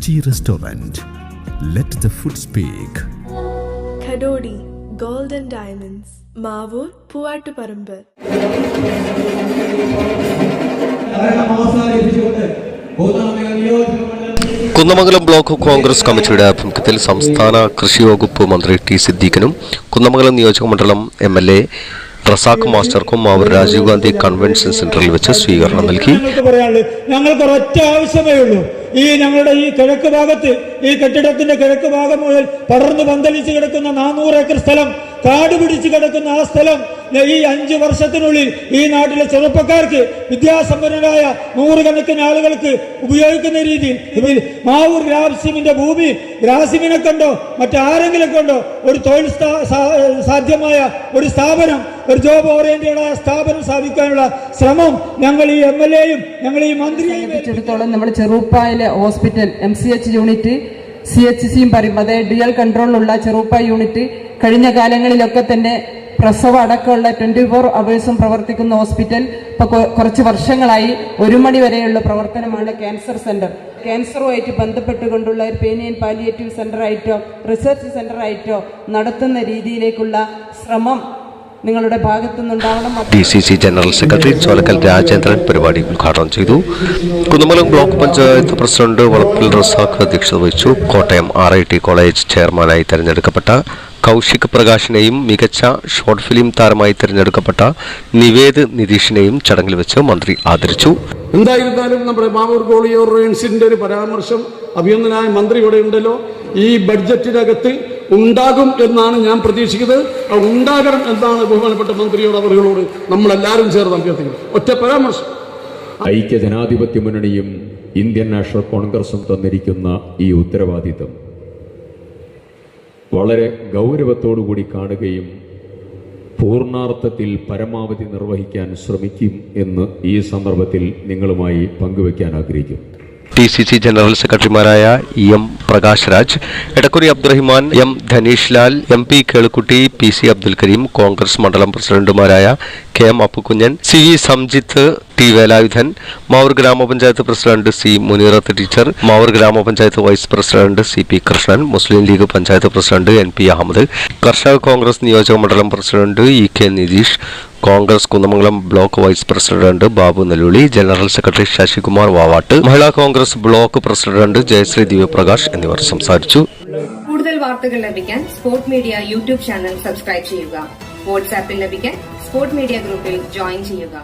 Tea Restaurant. Let the food speak. Kadodi Gold and Diamonds, Mavur, Puvattuparambur. Kunnamangalam block Congress കമ്മിറ്റിയുടെ ആഭിമുഖ്യത്തിൽ സംസ്ഥാന കൃഷി വകുപ്പ് മന്ത്രി ടി സിദ്ദീഖിനും കുന്നമംഗലം നിയോജകമണ്ഡലം MLA റസാഖ് മാസ്റ്റർക്കും അവർ രാജീവ് ഗാന്ധി കൺവെൻഷൻ സെന്ററിൽ വെച്ച് സ്വീകരണം നൽകി. ഞങ്ങൾക്ക് ഒരൊറ്റ ആവശ്യമേ ഉള്ളൂ, ഈ ഞങ്ങളുടെ ഈ കിഴക്ക് ഭാഗത്ത് ഈ കെട്ടിടത്തിന്റെ കിഴക്ക് ഭാഗം മുതൽ പടർന്നു പന്തലിച്ച് കിടക്കുന്ന 400 ഏക്കർ സ്ഥലം, കാട് പിടിച്ച് കിടക്കുന്ന ആ സ്ഥലം ഈ 5 വർഷത്തിനുള്ളിൽ ഈ നാട്ടിലെ ചെറുപ്പക്കാർക്ക്, വിദ്യാസമ്പന്നരായ 100 കണക്കിന് ആളുകൾക്ക് ഉപയോഗിക്കുന്ന രീതിയിൽ മാവൂർ ഗ്രാസിമിന്റെ ഭൂമി ഗ്രാസിമിനെ കൊണ്ടോ മറ്റാരെങ്കിലും കൊണ്ടോ ഒരു തൊഴിൽ സാധ്യമായ ഒരു സ്ഥാപനം, ഒരു ജോബ് ഓറിയന്റഡായ സ്ഥാപനം സ്ഥാപിക്കാനുള്ള ശ്രമം ഞങ്ങൾ ഈ MLAയും ഞങ്ങൾ ഈ മന്ത്രിയെയും നമ്മൾ ചെറുപ്പായിലെ ഹോസ്പിറ്റൽ MCH യൂണിറ്റ് CHCയും പറയും, അതായത് ഡ്യുവൽ കൺട്രോളിലുള്ള ചെറുപ്പായ യൂണിറ്റ് കഴിഞ്ഞ കാലങ്ങളിലൊക്കെ തന്നെ പ്രസവ അടക്കമുള്ള 24 അവേഴ്സും പ്രവർത്തിക്കുന്ന ഹോസ്പിറ്റൽ ഇപ്പൊ കുറച്ച് വർഷങ്ങളായി 1 മണി വരെയുള്ള പ്രവർത്തനമാണ് ക്യാൻസർ സെന്റർ. ക്യാൻസറുമായിട്ട് ബന്ധപ്പെട്ടുകൊണ്ടുള്ള ഒരു പെയിൻ ആൻഡ് പാലിയേറ്റീവ് സെന്റർ ആയിട്ടോ റിസർച്ച് സെന്റർ ആയിട്ടോ നടത്തുന്ന രീതിയിലേക്കുള്ള ശ്രമം നിങ്ങളുടെ ഭാഗത്തുനിന്നുണ്ടാവണം. DCC general secretary Cholakkal Rajendran പരിപാടി ഉദ്ഘാടനം ചെയ്തു. കുന്നമംഗലം ബ്ലോക്ക് പഞ്ചായത്ത് പ്രസിഡന്റ് വളപ്പിൽ റസാഖ് അധ്യക്ഷത വഹിച്ചു. കോട്ടയം RIT കോളേജ് ചെയർമാനായി തെരഞ്ഞെടുക്കപ്പെട്ട കൗശിക് പ്രകാശിനെയും മികച്ച ഷോർട്ട് ഫിലിം താരമായി തെരഞ്ഞെടുക്കപ്പെട്ട നിവേദ് നിതീഷിനെയും ചടങ്ങിൽ വെച്ച് മന്ത്രി ആദരിച്ചു. എന്തായിരുന്നാലും നമ്മുടെ മാവൂർ ഗോളിയോറിയൻസിന്റെ ഒരു പരാമർശം അഭിനന്ദനായ മന്ത്രി ഇവിടെ ഉണ്ടല്ലോ, ഈ ബഡ്ജറ്റിനകത്ത് ഉണ്ടാകും എന്നാണ് ഞാൻ പ്രതീക്ഷിക്കുന്നത്. ഉണ്ടാകണം എന്നാണ് ബഹുമാനപ്പെട്ട മന്ത്രിയോട് അവരോട് നമ്മളെല്ലാവരും ചേർന്ന് അഭ്യർത്ഥിക്കുന്നത്. ഒറ്റ പരാമർശം. ഐക്യ ജനാധിപത്യ മുന്നണിയും ഇന്ത്യൻ നാഷണൽ കോൺഗ്രസും തന്നിരിക്കുന്ന ഈ ഉത്തരവാദിത്തം വളരെ ഗൗരവത്തോടുകൂടി കാണുകയും പൂർണ്ണാർത്ഥത്തിൽ പരമാവധി നിർവഹിക്കാൻ ശ്രമിക്കും എന്ന് ഈ സന്ദർഭത്തിൽ നിങ്ങളുമായി പങ്കുവയ്ക്കാൻ ആഗ്രഹിക്കും. DCC ജനറൽ സെക്രട്ടറിമാരായ EM Prakash Raj, Edakkuri Abdurahiman, M Dhaneesh Lal, MP Kelukutty, PC Abdul Kareem, Congress മണ്ഡലം പ്രസിഡന്റുമാരായ KM Appukkunjan, CV Samjith, T Velayudhan, Mavoor Gramapanchayat president C Muneerath teacher, Mavoor Gramapanchayat vice president CP Krishnan, Muslim League panchayat president NP Ahammed, Karshaka Congress നിയോജക മണ്ഡലം president EK Nitheesh, Congress Kunnamangalam block vice president Babu Nelluli, general secretary Sasikumar Vavatt, Mahila Congress block president Jayasree Divyaprakash എന്നിവർ സംസാരിച്ചു. കൂടുതൽ വാർത്തകൾ ലഭിക്കാൻ sport media YouTube channel subscribe ചെയ്യുക. വാട്സാപ്പിൽ ലഭിക്കാൻ സ്പോർട് മീഡിയ ഗ്രൂപ്പിൽ ജോയിൻ ചെയ്യുക.